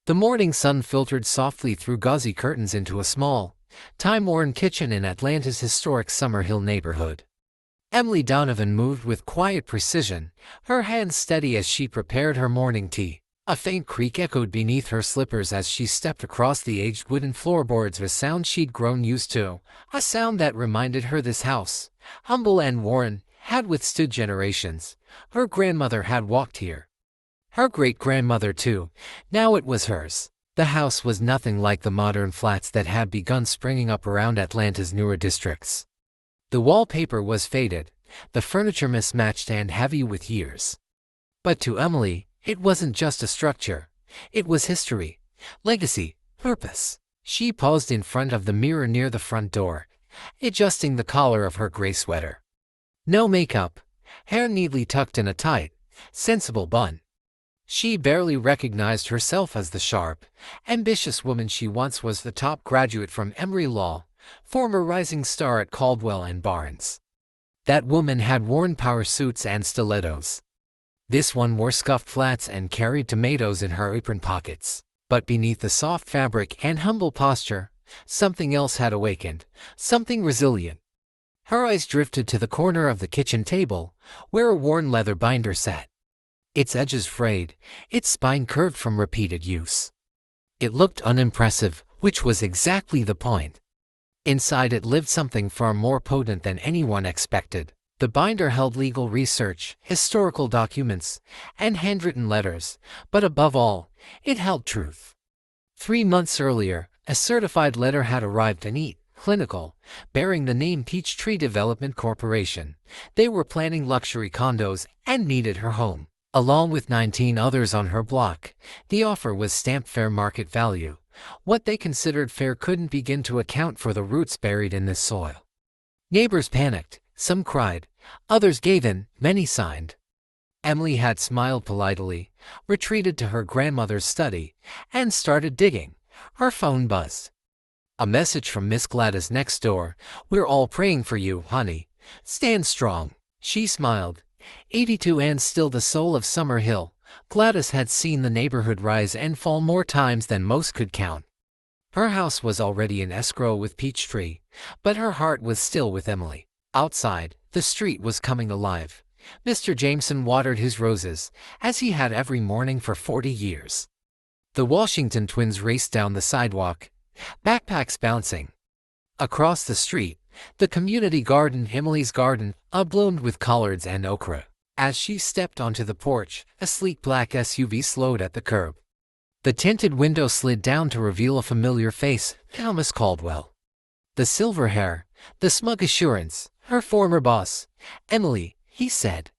The morning sun filtered softly through gauzy curtains into a small, time-worn kitchen in Atlanta's historic Summerhill neighborhood. Emily Donovan moved with quiet precision, her hands steady as she prepared her morning tea. A faint creak echoed beneath her slippers as she stepped across the aged wooden floorboards, a sound she'd grown used to, a sound that reminded her this house, humble and worn, had withstood generations. Her grandmother had walked here. Her great-grandmother too. Now it was hers. The house was nothing like the modern flats that had begun springing up around Atlanta's newer districts. The wallpaper was faded, the furniture mismatched and heavy with years. But to Emily, it wasn't just a structure. It was history, legacy, purpose. She paused in front of the mirror near the front door, adjusting the collar of her gray sweater. No makeup, hair neatly tucked in a tight, sensible bun. She barely recognized herself as the sharp, ambitious woman she once was, the top graduate from Emory Law, former rising star at Caldwell and Barnes. That woman had worn power suits and stilettos. This one wore scuffed flats and carried tomatoes in her apron pockets. But beneath the soft fabric and humble posture, something else had awakened, something resilient. Her eyes drifted to the corner of the kitchen table, where a worn leather binder sat. Its edges frayed, its spine curved from repeated use. It looked unimpressive, which was exactly the point. Inside it lived something far more potent than anyone expected. The binder held legal research, historical documents, and handwritten letters, but above all, it held truth. 3 months earlier, a certified letter had arrived, neat, clinical, bearing the name Peachtree Development Corporation. They were planning luxury condos and needed her home, along with 19 others on her block. The offer was stamped fair market value. What they considered fair couldn't begin to account for the roots buried in this soil. Neighbors panicked. Some cried, others gave in, many signed. Emily had smiled politely, retreated to her grandmother's study, and started digging. Her phone buzzed. A message from Miss Gladys next door. "We're all praying for you, honey. Stand strong." She smiled. 82 and still the soul of Summerhill, Gladys had seen the neighborhood rise and fall more times than most could count. Her house was already in escrow with Peachtree, but her heart was still with Emily. Outside, the street was coming alive. Mr. Jameson watered his roses, as he had every morning for 40 years. The Washington twins raced down the sidewalk, backpacks bouncing. Across the street, the community garden, Emily's garden, bloomed with collards and okra. As she stepped onto the porch, a sleek black SUV slowed at the curb. The tinted window slid down to reveal a familiar face, Thomas Caldwell. The silver hair, the smug assurance, her former boss. "Emily," he said,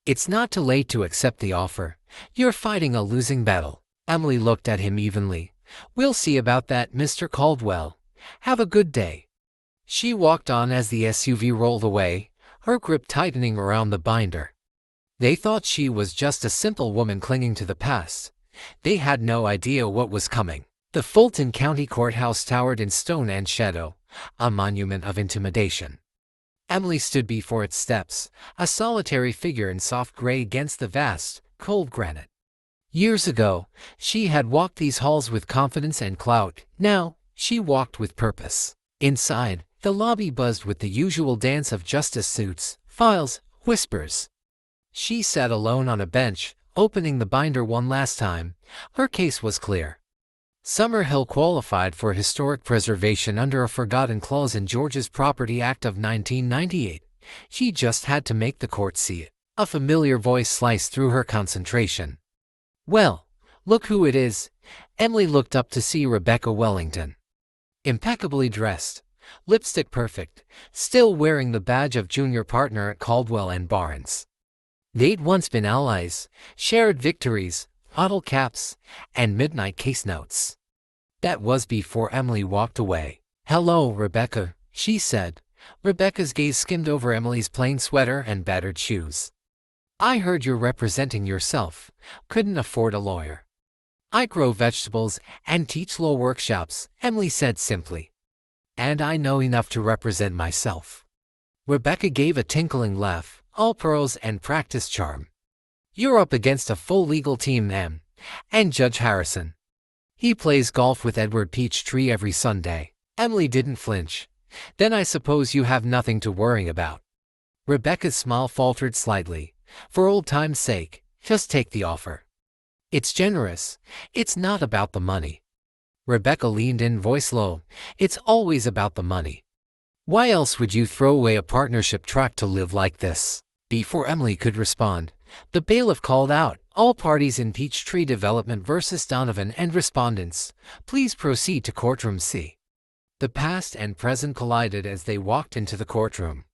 "it's not too late to accept the offer. You're fighting a losing battle." Emily looked at him evenly. "We'll see about that, Mr. Caldwell. Have a good day." She walked on as the SUV rolled away, her grip tightening around the binder. They thought she was just a simple woman clinging to the past. They had no idea what was coming. The Fulton County Courthouse towered in stone and shadow, a monument of intimidation. Emily stood before its steps, a solitary figure in soft gray against the vast, cold granite. Years ago, she had walked these halls with confidence and clout. Now, she walked with purpose. Inside, the lobby buzzed with the usual dance of justice suits, files, whispers. She sat alone on a bench, opening the binder one last time. Her case was clear. Summerhill qualified for historic preservation under a forgotten clause in Georgia's Property Act of 1998. She just had to make the court see it. A familiar voice sliced through her concentration. "Well, look who it is." Emily looked up to see Rebecca Wellington. Impeccably dressed, lipstick perfect, still wearing the badge of junior partner at Caldwell and Barnes. They'd once been allies, shared victories, bottle caps, and midnight case notes. That was before Emily walked away. "Hello, Rebecca," she said. Rebecca's gaze skimmed over Emily's plain sweater and battered shoes. "I heard you're representing yourself. Couldn't afford a lawyer." "I grow vegetables and teach law workshops," Emily said simply. "And I know enough to represent myself." Rebecca gave a tinkling laugh, all pearls and practice charm. "You're up against a full legal team, ma'am, and Judge Harrison." He plays golf with Edward Peachtree every Sunday. Emily didn't flinch. Then I suppose you have nothing to worry about. Rebecca's smile faltered slightly. For old time's sake, just take the offer. It's generous. It's not about the money. Rebecca leaned in, voice low. It's always about the money. Why else would you throw away a partnership tract to live like this? Before Emily could respond, the bailiff called out, all parties in Peachtree Development versus Donovan and respondents, please proceed to Courtroom C. The past and present collided as they walked into the courtroom.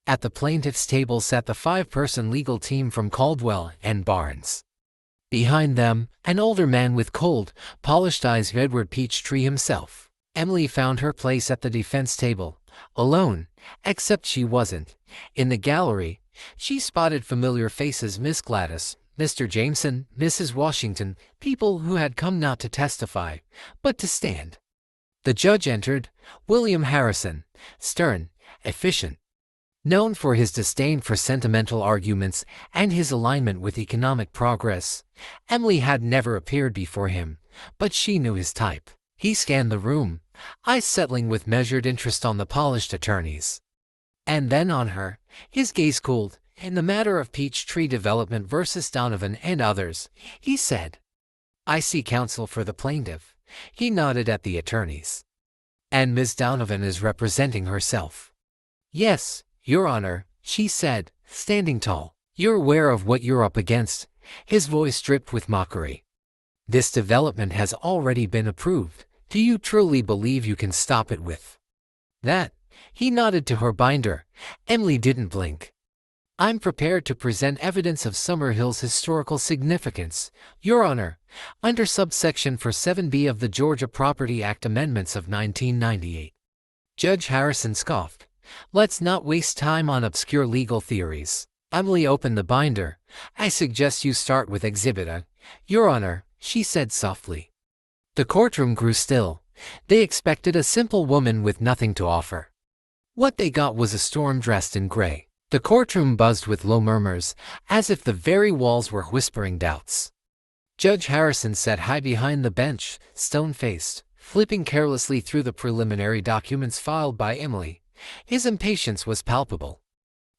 At the plaintiff's table sat the five-person legal team from Caldwell and Barnes. Behind them, an older man with cold, polished eyes, Edward Peachtree himself. Emily found her place at the defense table, alone, except she wasn't. In the gallery, she spotted familiar faces: Miss Gladys, Mr. Jameson, Mrs. Washington, people who had come not to testify, but to stand. The judge entered, William Harrison, stern, efficient. Known for his disdain for sentimental arguments and his alignment with economic progress, Emily had never appeared before him, but she knew his type. He scanned the room, eyes settling with measured interest on the polished attorneys. And then on her, his gaze cooled. In the matter of Peachtree Development versus Donovan and others, he said, I see counsel for the plaintiff. He nodded at the attorneys. And Ms. Donovan is representing herself. Yes, Your Honor, she said, standing tall. You're aware of what you're up against. His voice dripped with mockery. This development has already been approved. Do you truly believe you can stop it with that? He nodded to her binder. Emily didn't blink. I'm prepared to present evidence of Summerhill's historical significance, Your Honor, under subsection 7B of the Georgia Property Act Amendments of 1998. Judge Harrison scoffed. Let's not waste time on obscure legal theories. Emily opened the binder. I suggest you start with Exhibit A, Your Honor, she said softly. The courtroom grew still. They expected a simple woman with nothing to offer. What they got was a storm dressed in gray. The courtroom buzzed with low murmurs, as if the very walls were whispering doubts. Judge Harrison sat high behind the bench, stone-faced, flipping carelessly through the preliminary documents filed by Emily. His impatience was palpable.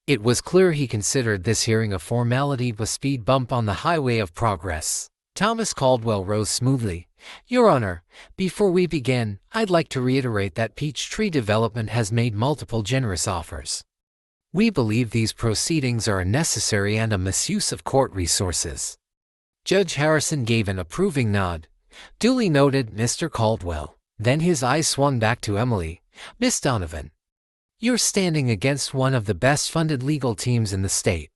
It was clear he considered this hearing a formality, a speed bump on the highway of progress. Thomas Caldwell rose smoothly. Your Honor, before we begin, I'd like to reiterate that Peachtree Development has made multiple generous offers. We believe these proceedings are unnecessary and a misuse of court resources. Judge Harrison gave an approving nod. Duly noted, Mr. Caldwell. Then his eyes swung back to Emily. Miss Donovan, you're standing against one of the best-funded legal teams in the state.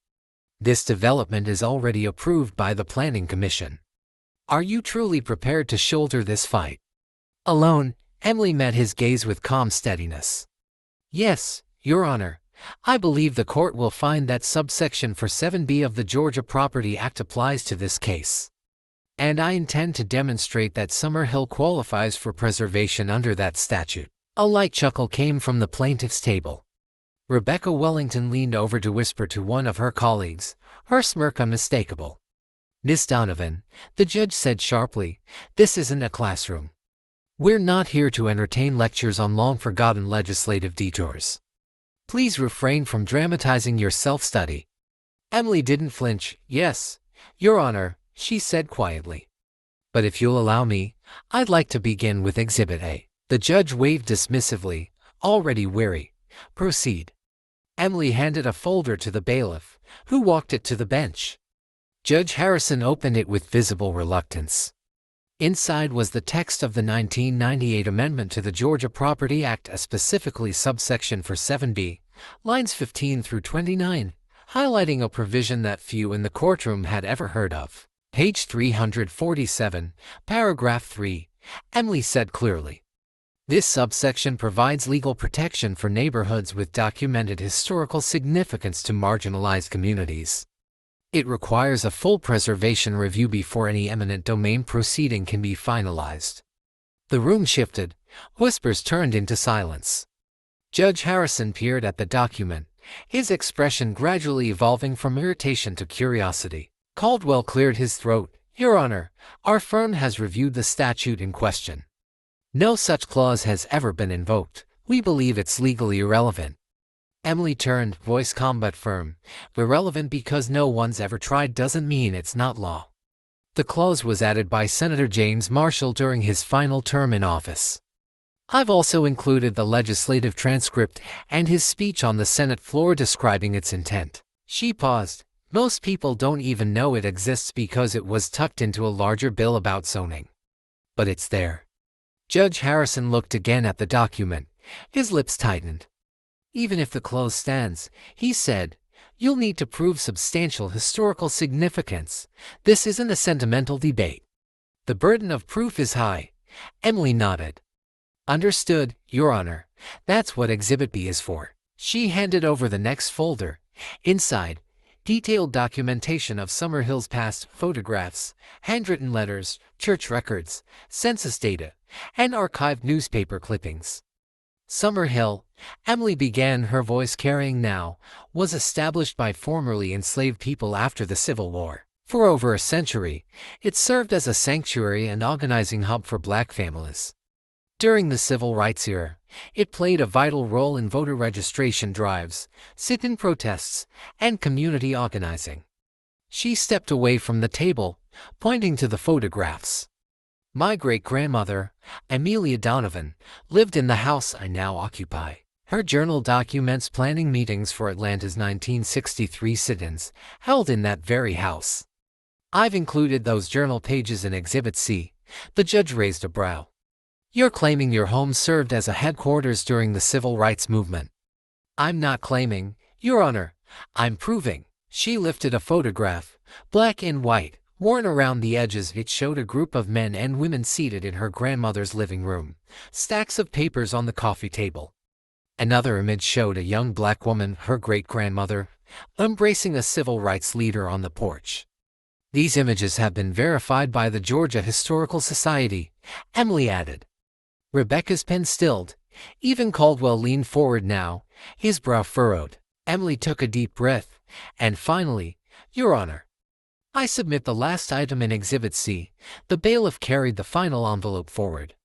This development is already approved by the Planning Commission. Are you truly prepared to shoulder this fight alone? Emily met his gaze with calm steadiness. Yes, Your Honor. I believe the court will find that subsection 7B of the Georgia Property Act applies to this case. And I intend to demonstrate that Summerhill qualifies for preservation under that statute. A light chuckle came from the plaintiff's table. Rebecca Wellington leaned over to whisper to one of her colleagues, her smirk unmistakable. Miss Donovan, the judge said sharply, this isn't a classroom. We're not here to entertain lectures on long-forgotten legislative detours. Please refrain from dramatizing your self-study. Emily didn't flinch. Yes, Your Honor, she said quietly. But if you'll allow me, I'd like to begin with Exhibit A. The judge waved dismissively, already weary. Proceed. Emily handed a folder to the bailiff, who walked it to the bench. Judge Harrison opened it with visible reluctance. Inside was the text of the 1998 amendment to the Georgia Property Act, specifically subsection 7B, lines 15 through 29, highlighting a provision that few in the courtroom had ever heard of. Page 347, paragraph 3, Emily said clearly. This subsection provides legal protection for neighborhoods with documented historical significance to marginalized communities. It requires a full preservation review before any eminent domain proceeding can be finalized. The room shifted. Whispers turned into silence. Judge Harrison peered at the document, his expression gradually evolving from irritation to curiosity. Caldwell cleared his throat. Your Honor, our firm has reviewed the statute in question. No such clause has ever been invoked. We believe it's legally irrelevant. Emily turned, voice calm but firm. Irrelevant because no one's ever tried doesn't mean it's not law. The clause was added by Senator James Marshall during his final term in office. I've also included the legislative transcript and his speech on the Senate floor describing its intent. She paused. Most people don't even know it exists because it was tucked into a larger bill about zoning. But it's there. Judge Harrison looked again at the document. His lips tightened. Even if the clause stands, he said, you'll need to prove substantial historical significance. This isn't a sentimental debate. The burden of proof is high. Emily nodded. Understood, Your Honor. That's what Exhibit B is for. She handed over the next folder. Inside, detailed documentation of Summerhill's past, photographs, handwritten letters, church records, census data, and archived newspaper clippings. Summerhill, Emily began, her voice carrying now, was established by formerly enslaved people after the Civil War. For over a century, it served as a sanctuary and organizing hub for black families. During the Civil Rights era, it played a vital role in voter registration drives, sit-in protests, and community organizing. She stepped away from the table, pointing to the photographs. My great-grandmother, Amelia Donovan, lived in the house I now occupy. Her journal documents planning meetings for Atlanta's 1963 sit-ins, held in that very house. I've included those journal pages in Exhibit C. The judge raised a brow. You're claiming your home served as a headquarters during the civil rights movement. I'm not claiming, Your Honor. I'm proving. She lifted a photograph, black and white, worn around the edges. It showed a group of men and women seated in her grandmother's living room, stacks of papers on the coffee table. Another image showed a young black woman, her great-grandmother, embracing a civil rights leader on the porch. These images have been verified by the Georgia Historical Society, Emily added. Rebecca's pen stilled. Even Caldwell leaned forward now, his brow furrowed. Emily took a deep breath, and finally, Your Honor, I submit the last item in Exhibit C. The bailiff carried the final envelope forward.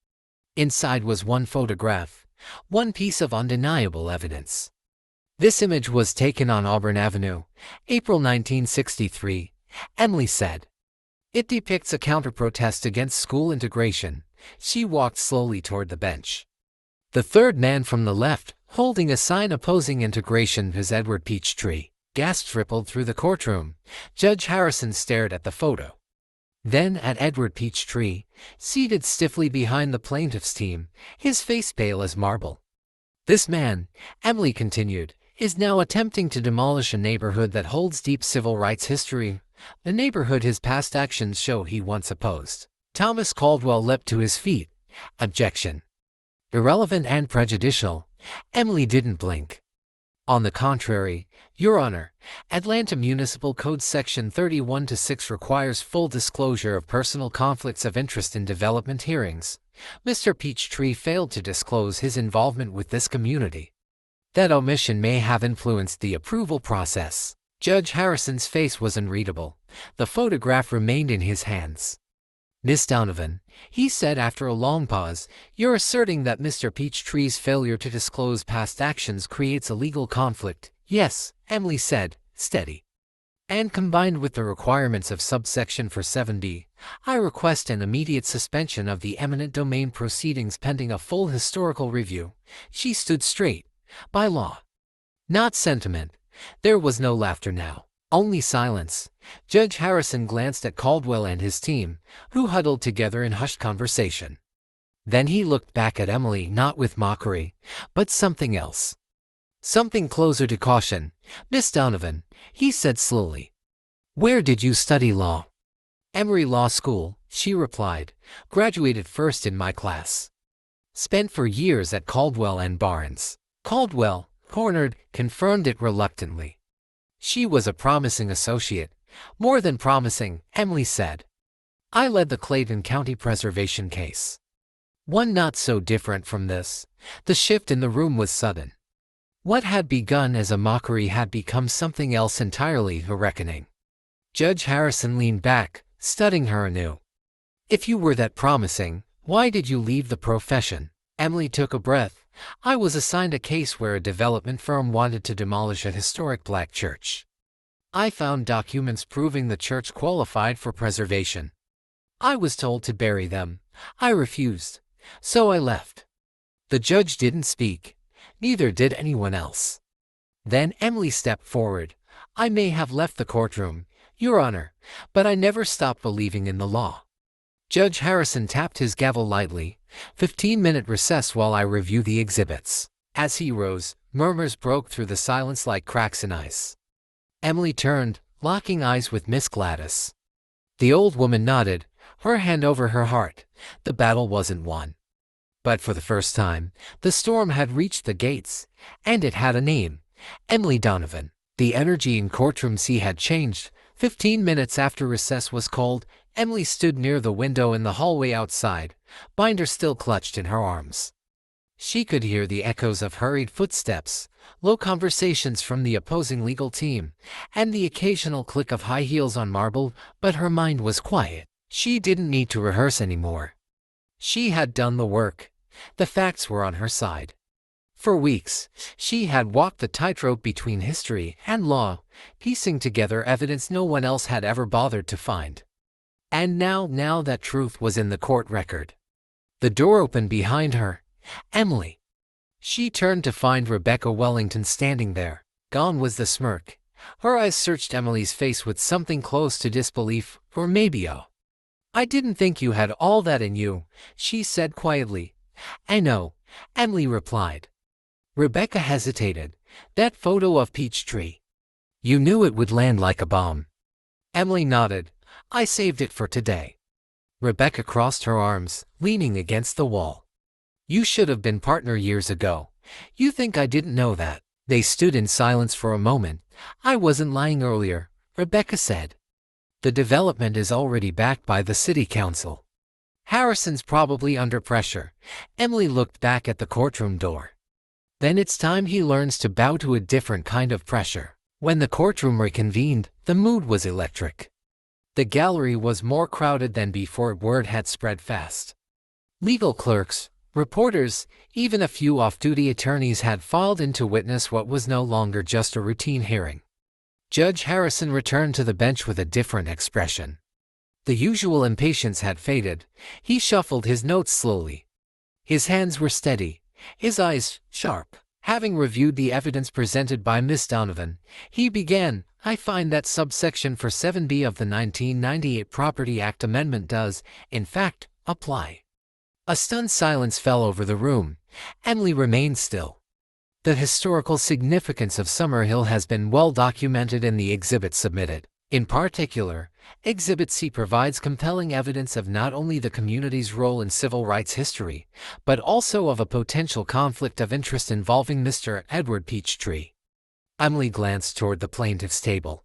Inside was one photograph, one piece of undeniable evidence. This image was taken on Auburn Avenue, April 1963, Emily said. It depicts a counter-protest against school integration. She walked slowly toward the bench. The third man from the left, holding a sign opposing integration, is Edward Peachtree. Gasps rippled through the courtroom. Judge Harrison stared at the photo. Then at Edward Peachtree, seated stiffly behind the plaintiff's team, his face pale as marble. This man, Emily continued, is now attempting to demolish a neighborhood that holds deep civil rights history, the neighborhood his past actions show he once opposed. Thomas Caldwell leapt to his feet. Objection. Irrelevant and prejudicial. Emily didn't blink. On the contrary, Your Honor, Atlanta Municipal Code Section 31-6 requires full disclosure of personal conflicts of interest in development hearings. Mr. Peachtree failed to disclose his involvement with this community. That omission may have influenced the approval process. Judge Harrison's face was unreadable. The photograph remained in his hands. Miss Donovan, he said after a long pause, you're asserting that Mr. Peachtree's failure to disclose past actions creates a legal conflict. Yes, Emily said, steady. And combined with the requirements of subsection 7B, I request an immediate suspension of the eminent domain proceedings pending a full historical review. She stood straight. By law. Not sentiment. There was no laughter now. Only silence. Judge Harrison glanced at Caldwell and his team, who huddled together in hushed conversation. Then he looked back at Emily, not with mockery, but something else. Something closer to caution. Miss Donovan, he said slowly. Where did you study law? Emory Law School, she replied. Graduated first in my class. Spent for years at Caldwell and Barnes. Caldwell, cornered, confirmed it reluctantly. She was a promising associate. More than promising, Emily said. I led the Clayton County preservation case. One not so different from this. The shift in the room was sudden. What had begun as a mockery had become something else entirely, a reckoning. Judge Harrison leaned back, studying her anew. If you were that promising, why did you leave the profession? Emily took a breath. I was assigned a case where a development firm wanted to demolish a historic black church. I found documents proving the church qualified for preservation. I was told to bury them. I refused, so I left. The judge didn't speak. Neither did anyone else. Then Emily stepped forward. I may have left the courtroom, Your Honor, but I never stopped believing in the law. Judge Harrison tapped his gavel lightly. 15-minute recess while I review the exhibits. As he rose, murmurs broke through the silence like cracks in ice. Emily turned, locking eyes with Miss Gladys. The old woman nodded, her hand over her heart. The battle wasn't won. But for the first time, the storm had reached the gates, and it had a name: Emily Donovan. The energy in Courtroom C had changed. 15 minutes after recess was called, Emily stood near the window in the hallway outside, binder still clutched in her arms. She could hear the echoes of hurried footsteps, low conversations from the opposing legal team, and the occasional click of high heels on marble, but her mind was quiet. She didn't need to rehearse anymore. She had done the work. The facts were on her side. For weeks, she had walked the tightrope between history and law, piecing together evidence no one else had ever bothered to find. And now that truth was in the court record. The door opened behind her. Emily. She turned to find Rebecca Wellington standing there. Gone was the smirk. Her eyes searched Emily's face with something close to disbelief, or maybe I didn't think you had all that in you, she said quietly. I know, Emily replied. Rebecca hesitated. That photo of Peachtree. You knew it would land like a bomb. Emily nodded. I saved it for today. Rebecca crossed her arms, leaning against the wall. You should have been partner years ago. You think I didn't know that? They stood in silence for a moment. I wasn't lying earlier, Rebecca said. The development is already backed by the city council. Harrison's probably under pressure. Emily looked back at the courtroom door. Then it's time he learns to bow to a different kind of pressure. When the courtroom reconvened, the mood was electric. The gallery was more crowded than before. Word had spread fast. Legal clerks, reporters, even a few off-duty attorneys had filed in to witness what was no longer just a routine hearing. Judge Harrison returned to the bench with a different expression. The usual impatience had faded. He shuffled his notes slowly. His hands were steady, his eyes sharp. Having reviewed the evidence presented by Miss Donovan, he began, I find that subsection for 7B of the 1998 Property Act Amendment does, in fact, apply. A stunned silence fell over the room. Emily remained still. The historical significance of Summerhill has been well documented in the exhibits submitted. In particular, Exhibit C provides compelling evidence of not only the community's role in civil rights history, but also of a potential conflict of interest involving Mr. Edward Peachtree. Emily glanced toward the plaintiff's table.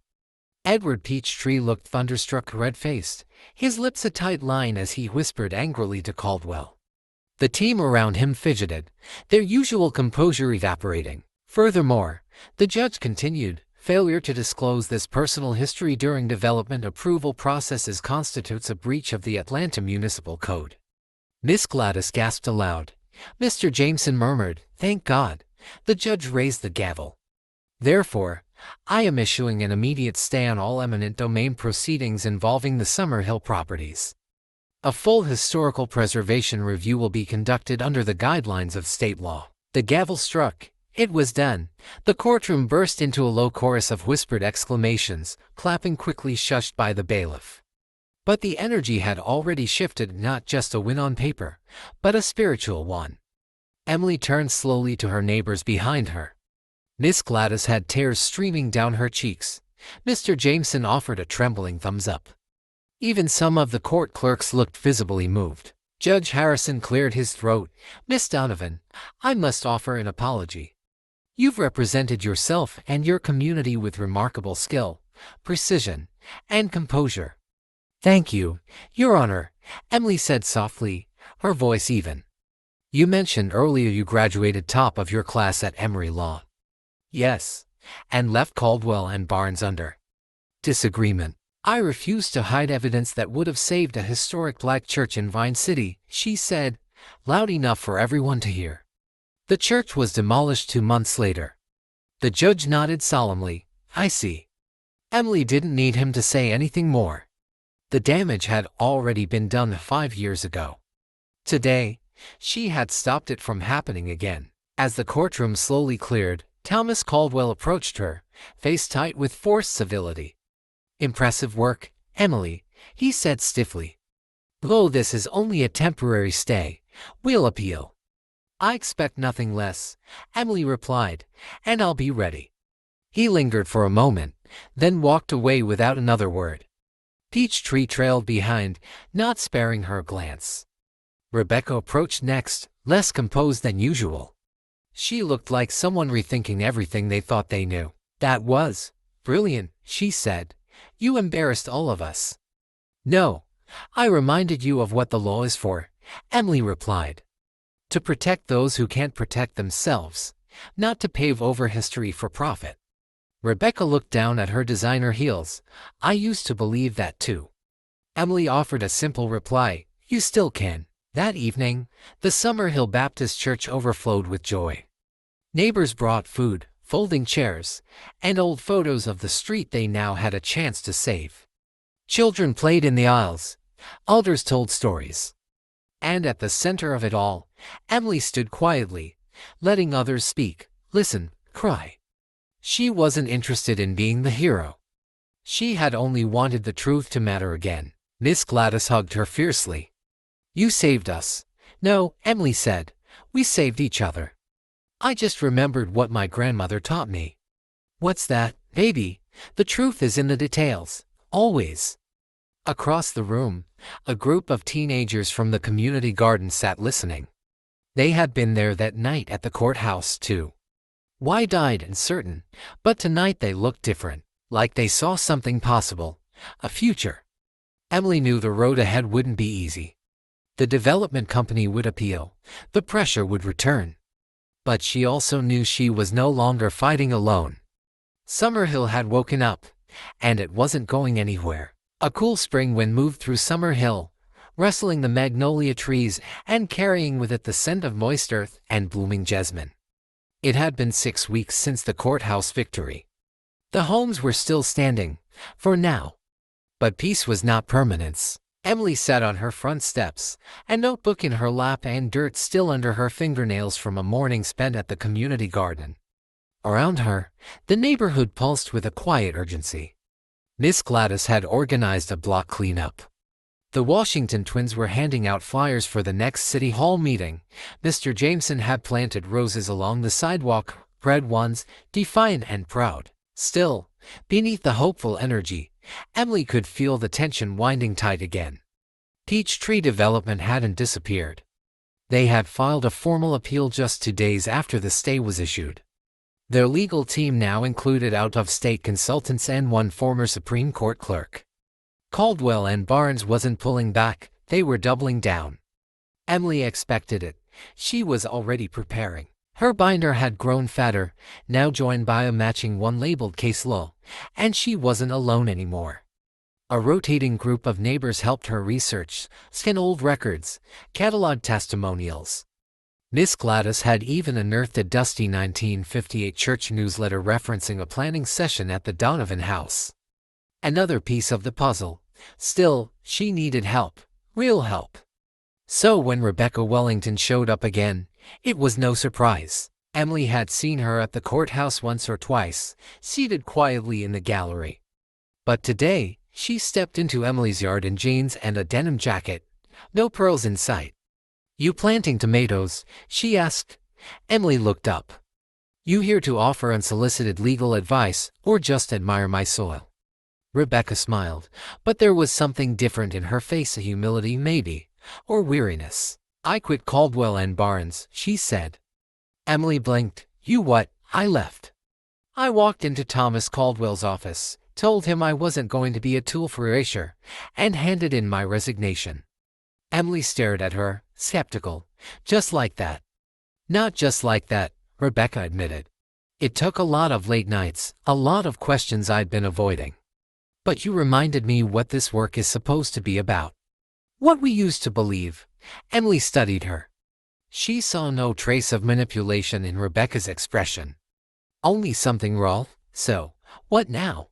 Edward Peachtree looked thunderstruck, red-faced, his lips a tight line as he whispered angrily to Caldwell. The team around him fidgeted, their usual composure evaporating. Furthermore, the judge continued, failure to disclose this personal history during development approval processes constitutes a breach of the Atlanta Municipal Code. Miss Gladys gasped aloud. Mr. Jameson murmured, thank God. The judge raised the gavel. Therefore, I am issuing an immediate stay on all eminent domain proceedings involving the Summerhill properties. A full historical preservation review will be conducted under the guidelines of state law. The gavel struck. It was done. The courtroom burst into a low chorus of whispered exclamations, clapping quickly shushed by the bailiff. But the energy had already shifted, not just a win on paper, but a spiritual one. Emily turned slowly to her neighbors behind her. Miss Gladys had tears streaming down her cheeks. Mr. Jameson offered a trembling thumbs up. Even some of the court clerks looked visibly moved. Judge Harrison cleared his throat. Miss Donovan, I must offer an apology. You've represented yourself and your community with remarkable skill, precision, and composure. Thank you, Your Honor, Emily said softly, her voice even. You mentioned earlier you graduated top of your class at Emory Law. Yes, and left Caldwell and Barnes under disagreement. I refuse to hide evidence that would have saved a historic black church in Vine City, she said, loud enough for everyone to hear. The church was demolished 2 months later. The judge nodded solemnly. I see. Emily didn't need him to say anything more. The damage had already been done 5 years ago. Today, she had stopped it from happening again. As the courtroom slowly cleared, Thomas Caldwell approached her, face tight with forced civility. Impressive work, Emily, he said stiffly. Though this is only a temporary stay, we'll appeal. I expect nothing less, Emily replied, and I'll be ready. He lingered for a moment, then walked away without another word. Peachtree trailed behind, not sparing her a glance. Rebecca approached next, less composed than usual. She looked like someone rethinking everything they thought they knew. That was brilliant, she said. You embarrassed all of us. No, I reminded you of what the law is for, Emily replied. To protect those who can't protect themselves, not to pave over history for profit. Rebecca looked down at her designer heels. I used to believe that too. Emily offered a simple reply. You still can. That evening, the Summerhill Baptist Church overflowed with joy. Neighbors brought food, folding chairs, and old photos of the street they now had a chance to save. Children played in the aisles. Elders told stories. And at the center of it all, Emily stood quietly, letting others speak, listen, cry. She wasn't interested in being the hero. She had only wanted the truth to matter again. Miss Gladys hugged her fiercely. You saved us. No, Emily said. We saved each other. I just remembered what my grandmother taught me. What's that, baby? The truth is in the details. Always. Across the room, a group of teenagers from the community garden sat listening. They had been there that night at the courthouse, too. Why died uncertain, but tonight they looked different, like they saw something possible, a future. Emily knew the road ahead wouldn't be easy. The development company would appeal, the pressure would return. But she also knew she was no longer fighting alone. Summerhill had woken up, and it wasn't going anywhere. A cool spring wind moved through Summerhill, rustling the magnolia trees and carrying with it the scent of moist earth and blooming jasmine. It had been 6 weeks since the courthouse victory. The homes were still standing, for now. But peace was not permanence. Emily sat on her front steps, a notebook in her lap and dirt still under her fingernails from a morning spent at the community garden. Around her, the neighborhood pulsed with a quiet urgency. Miss Gladys had organized a block cleanup. The Washington twins were handing out flyers for the next city hall meeting. Mr. Jameson had planted roses along the sidewalk, red ones, defiant and proud. Still, beneath the hopeful energy, Emily could feel the tension winding tight again. Peachtree Development hadn't disappeared. They had filed a formal appeal just 2 days after the stay was issued. Their legal team now included out-of-state consultants and one former Supreme Court clerk. Caldwell and Barnes wasn't pulling back, they were doubling down. Emily expected it. She was already preparing. Her binder had grown fatter, now joined by a matching one labeled case law, and she wasn't alone anymore. A rotating group of neighbors helped her research, scan old records, catalog testimonials. Miss Gladys had even unearthed a dusty 1958 church newsletter referencing a planning session at the Donovan house. Another piece of the puzzle. Still, she needed help. Real help. So when Rebecca Wellington showed up again, it was no surprise. Emily had seen her at the courthouse once or twice, seated quietly in the gallery. But today, she stepped into Emily's yard in jeans and a denim jacket. No pearls in sight. You planting tomatoes? She asked. Emily looked up. You here to offer unsolicited legal advice, or just admire my soil? Rebecca smiled, but there was something different in her face, a humility maybe, or weariness. I quit Caldwell and Barnes, she said. Emily blinked. You what? I left. I walked into Thomas Caldwell's office, told him I wasn't going to be a tool for erasure, and handed in my resignation. Emily stared at her, skeptical. Just like that. Not just like that, Rebecca admitted. It took a lot of late nights, a lot of questions I'd been avoiding. But you reminded me what this work is supposed to be about. What we used to believe. Emily studied her. She saw no trace of manipulation in Rebecca's expression. Only something raw. So, what now?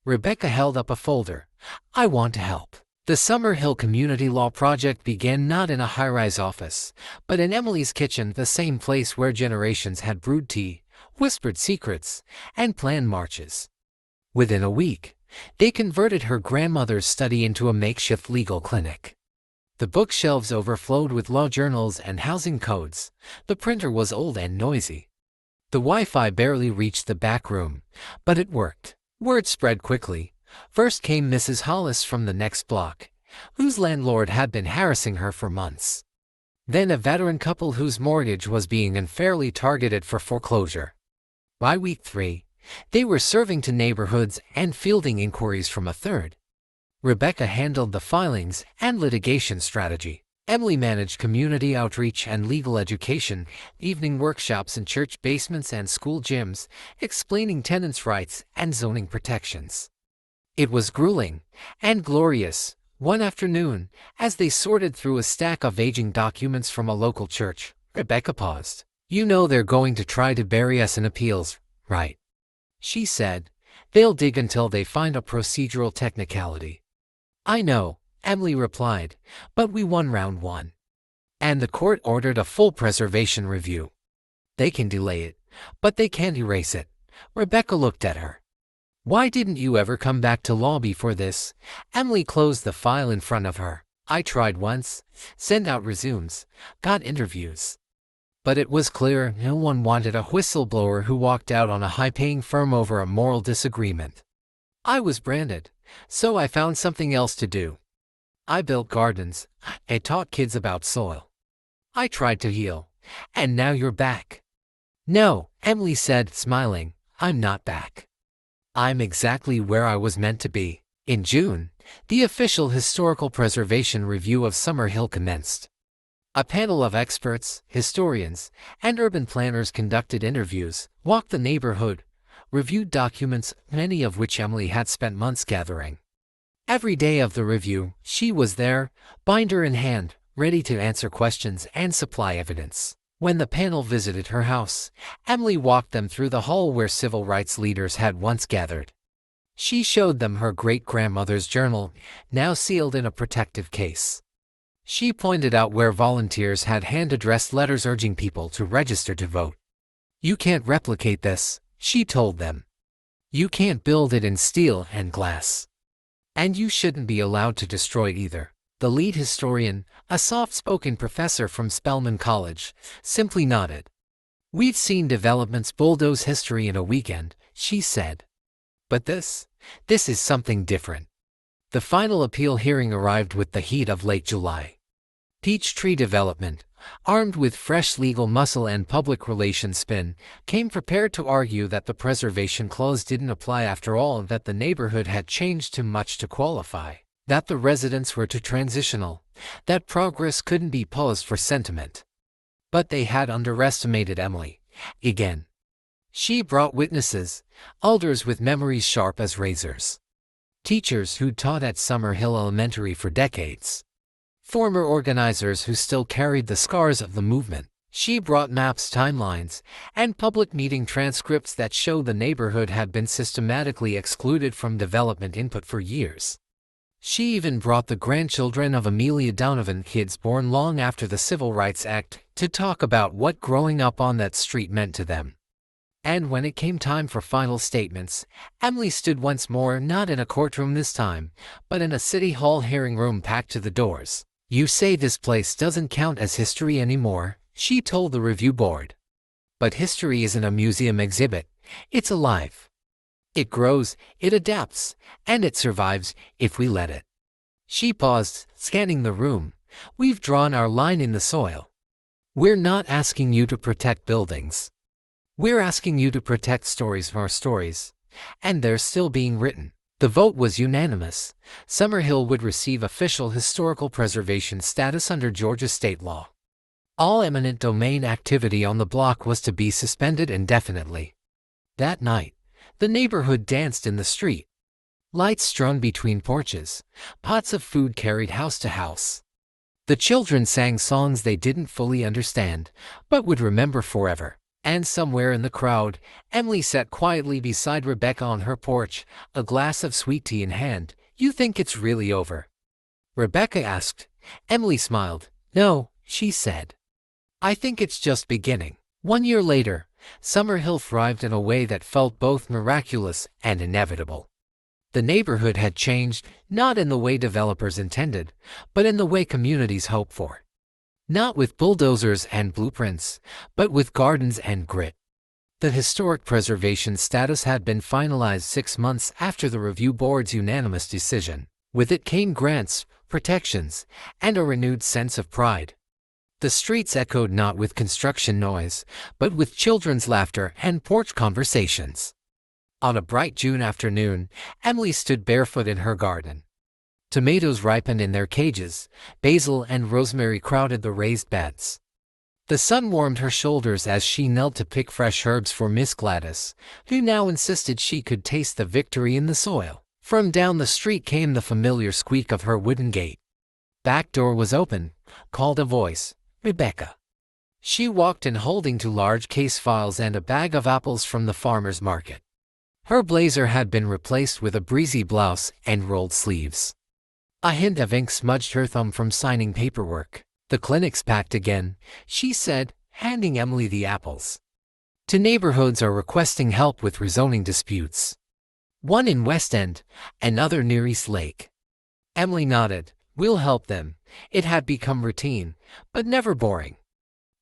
Rebecca held up a folder. I want to help. The Summer Hill Community Law Project began not in a high-rise office, but in Emily's kitchen, the same place where generations had brewed tea, whispered secrets, and planned marches. Within a week, they converted her grandmother's study into a makeshift legal clinic. The bookshelves overflowed with law journals and housing codes. The printer was old and noisy. The Wi-Fi barely reached the back room, but it worked. Word spread quickly. First came Mrs. Hollis from the next block, whose landlord had been harassing her for months. Then a veteran couple whose mortgage was being unfairly targeted for foreclosure. By week 3, they were serving to neighborhoods and fielding inquiries from a third. Rebecca handled the filings and litigation strategy. Emily managed community outreach and legal education, evening workshops in church basements and school gyms, explaining tenants' rights and zoning protections. It was grueling and glorious. One afternoon, as they sorted through a stack of aging documents from a local church, Rebecca paused. You know they're going to try to bury us in appeals, right? She said. They'll dig until they find a procedural technicality. I know, Emily replied, but we won round 1. And the court ordered a full preservation review. They can delay it, but they can't erase it. Rebecca looked at her. Why didn't you ever come back to law before this? Emily closed the file in front of her. I tried once, sent out resumes, got interviews. But it was clear no one wanted a whistleblower who walked out on a high-paying firm over a moral disagreement. I was branded, so I found something else to do. I built gardens. I taught kids about soil. I tried to heal. And now you're back. No, Emily said, smiling. I'm not back. I'm exactly where I was meant to be. In June, the official historical preservation review of Summer Hill commenced. A panel of experts, historians, and urban planners conducted interviews, walked the neighborhood, reviewed documents, many of which Emily had spent months gathering. Every day of the review, she was there, binder in hand, ready to answer questions and supply evidence. When the panel visited her house, Emily walked them through the hall where civil rights leaders had once gathered. She showed them her great-grandmother's journal, now sealed in a protective case. She pointed out where volunteers had hand-addressed letters urging people to register to vote. You can't replicate this, she told them. You can't build it in steel and glass. And you shouldn't be allowed to destroy it either. The lead historian, a soft-spoken professor from Spelman College, simply nodded. We've seen developments bulldoze history in a weekend, she said. But this is something different. The final appeal hearing arrived with the heat of late July. Peachtree Development, armed with fresh legal muscle and public relations spin, came prepared to argue that the preservation clause didn't apply after all, that the neighborhood had changed too much to qualify, that the residents were too transitional, that progress couldn't be paused for sentiment. But they had underestimated Emily. Again. She brought witnesses, elders with memories sharp as razors. Teachers who'd taught at Summer Hill Elementary for decades. Former organizers who still carried the scars of the movement. She brought maps, timelines, and public meeting transcripts that show the neighborhood had been systematically excluded from development input for years. She even brought the grandchildren of Amelia Donovan, kids born long after the Civil Rights Act, to talk about what growing up on that street meant to them. And when it came time for final statements, Emily stood once more, not in a courtroom this time, but in a city hall hearing room packed to the doors. You say this place doesn't count as history anymore, she told the review board. But history isn't a museum exhibit, it's alive. It grows, it adapts, and it survives if we let it. She paused, scanning the room. We've drawn our line in the soil. We're not asking you to protect buildings. We're asking you to protect stories from our stories. And they're still being written. The vote was unanimous. Summer Hill would receive official historical preservation status under Georgia state law. All eminent domain activity on the block was to be suspended indefinitely. That night, the neighborhood danced in the street. lights strewn between porches, pots of food carried house to house. The children sang songs they didn't fully understand, but would remember forever. And somewhere in the crowd, Emily sat quietly beside Rebecca on her porch, a glass of sweet tea in hand. "You think it's really over?" Rebecca asked. Emily smiled. "No," she said. "I think it's just beginning." 1 year later, Summer Hill thrived in a way that felt both miraculous and inevitable. The neighborhood had changed, not in the way developers intended, but in the way communities hope for. Not with bulldozers and blueprints, but with gardens and grit. The historic preservation status had been finalized 6 months after the review board's unanimous decision. With it came grants, protections, and a renewed sense of pride. The streets echoed not with construction noise, but with children's laughter and porch conversations. On a bright June afternoon, Emily stood barefoot in her garden. Tomatoes ripened in their cages, basil and rosemary crowded the raised beds. The sun warmed her shoulders as she knelt to pick fresh herbs for Miss Gladys, who now insisted she could taste the victory in the soil. From down the street came the familiar squeak of her wooden gate. "Back door was open," called a voice. "Rebecca." She walked in holding 2 large case files and a bag of apples from the farmer's market. Her blazer had been replaced with a breezy blouse and rolled sleeves. A hint of ink smudged her thumb from signing paperwork. "The clinic's packed again," she said, handing Emily the apples. "Two neighborhoods are requesting help with rezoning disputes. One in West End, another near East Lake." Emily nodded. "We'll help them." It had become routine, but never boring.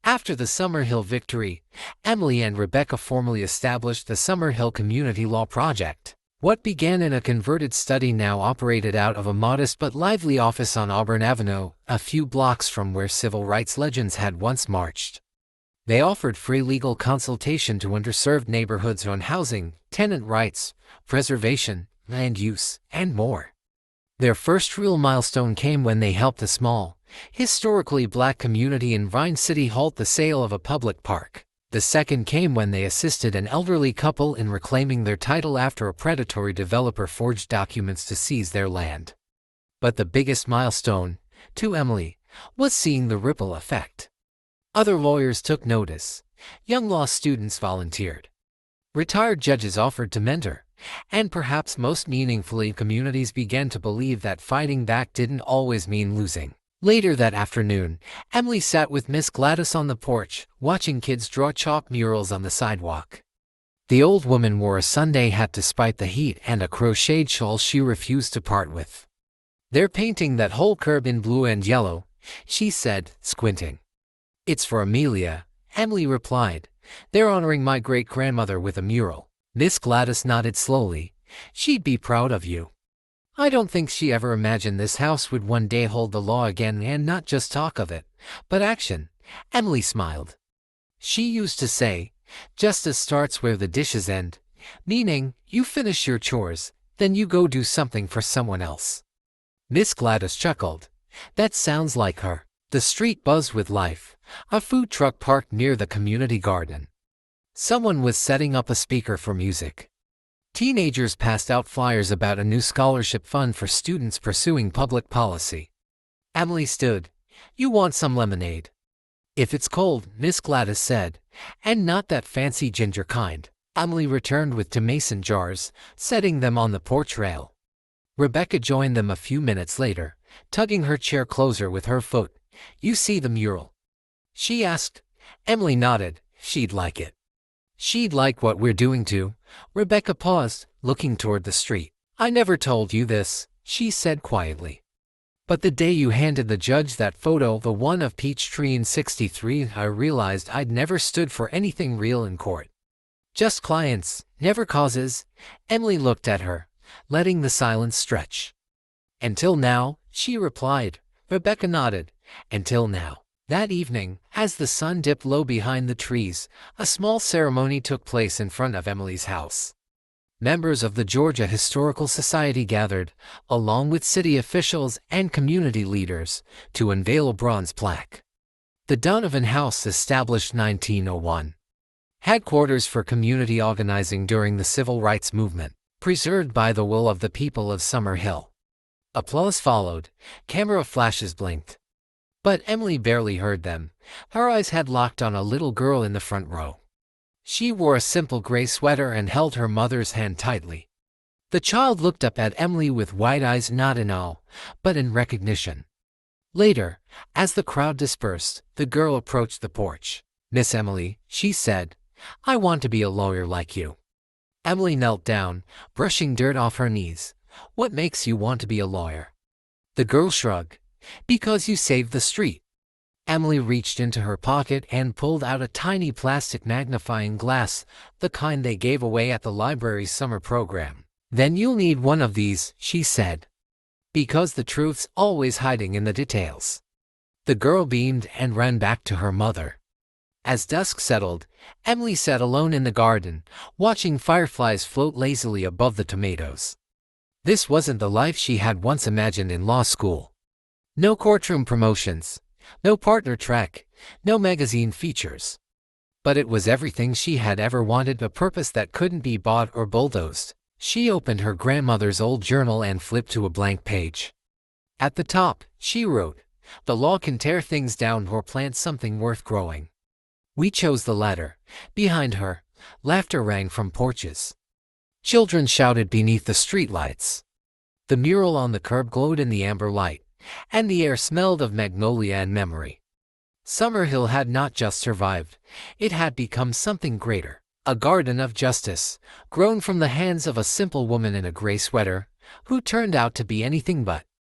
After the Summer Hill victory, Emily and Rebecca formally established the Summer Hill Community Law Project. What began in a converted study now operated out of a modest but lively office on Auburn Avenue, a few blocks from where civil rights legends had once marched. They offered free legal consultation to underserved neighborhoods on housing, tenant rights, preservation, land use, and more. Their first real milestone came when they helped a small, historically black community in Vine City halt the sale of a public park. The second came when they assisted an elderly couple in reclaiming their title after a predatory developer forged documents to seize their land. But the biggest milestone, to Emily, was seeing the ripple effect. Other lawyers took notice. Young law students volunteered. Retired judges offered to mentor. And perhaps most meaningfully, communities began to believe that fighting back didn't always mean losing. Later that afternoon, Emily sat with Miss Gladys on the porch, watching kids draw chalk murals on the sidewalk. The old woman wore a Sunday hat despite the heat and a crocheted shawl she refused to part with. "They're painting that whole curb in blue and yellow," she said, squinting. "It's for Amelia," Emily replied. "They're honoring my great-grandmother with a mural." Miss Gladys nodded slowly. "She'd be proud of you." I don't think she ever imagined this house would one day hold the law again, and not just talk of it, but action. Emily smiled. She used to say, "Justice starts where the dishes end," meaning, you finish your chores, then you go do something for someone else. Miss Gladys chuckled. "That sounds like her." The street buzzed with life. A food truck parked near the community garden. Someone was setting up a speaker for music. Teenagers passed out flyers about a new scholarship fund for students pursuing public policy. Emily stood. "You want some lemonade?" "If it's cold," Miss Gladys said, "and not that fancy ginger kind." Emily returned with 2 mason jars, setting them on the porch rail. Rebecca joined them a few minutes later, tugging her chair closer with her foot. "You see the mural?" she asked. Emily nodded. "She'd like it." "She'd like what we're doing too." Rebecca paused, looking toward the street. "I never told you this," she said quietly. "But the day you handed the judge that photo, the one of Peachtree in '63, I realized I'd never stood for anything real in court. Just clients, never causes." Emily looked at her, letting the silence stretch. "Until now," she replied. Rebecca nodded. "Until now." That evening, as the sun dipped low behind the trees, a small ceremony took place in front of Emily's house. Members of the Georgia Historical Society gathered, along with city officials and community leaders, to unveil a bronze plaque. The Donovan House, established 1901. Headquarters for community organizing during the Civil Rights Movement. preserved by the will of the people of Summer Hill. Applause followed, camera flashes blinked. But Emily barely heard them. Her eyes had locked on a little girl in the front row. She wore a simple gray sweater and held her mother's hand tightly. The child looked up at Emily with wide eyes, not in awe, but in recognition. Later, as the crowd dispersed, the girl approached the porch. "Miss Emily," she said, "I want to be a lawyer like you." Emily knelt down, brushing dirt off her knees. "What makes you want to be a lawyer?" The girl shrugged. "Because you saved the street." Emily reached into her pocket and pulled out a tiny plastic magnifying glass, the kind they gave away at the library's summer program. "Then you'll need one of these," she said. "Because the truth's always hiding in the details." The girl beamed and ran back to her mother. As dusk settled, Emily sat alone in the garden, watching fireflies float lazily above the tomatoes. This wasn't the life she had once imagined in law school. No courtroom promotions, no partner track, no magazine features. But it was everything she had ever wanted, a purpose that couldn't be bought or bulldozed. She opened her grandmother's old journal and flipped to a blank page. At the top, she wrote, "The law can tear things down or plant something worth growing." We chose the latter. Behind her, laughter rang from porches. Children shouted beneath the streetlights. The mural on the curb glowed in the amber light, and the air smelled of magnolia and memory. Summer Hill had not just survived, it had become something greater. A garden of justice, grown from the hands of a simple woman in a gray sweater, who turned out to be anything but.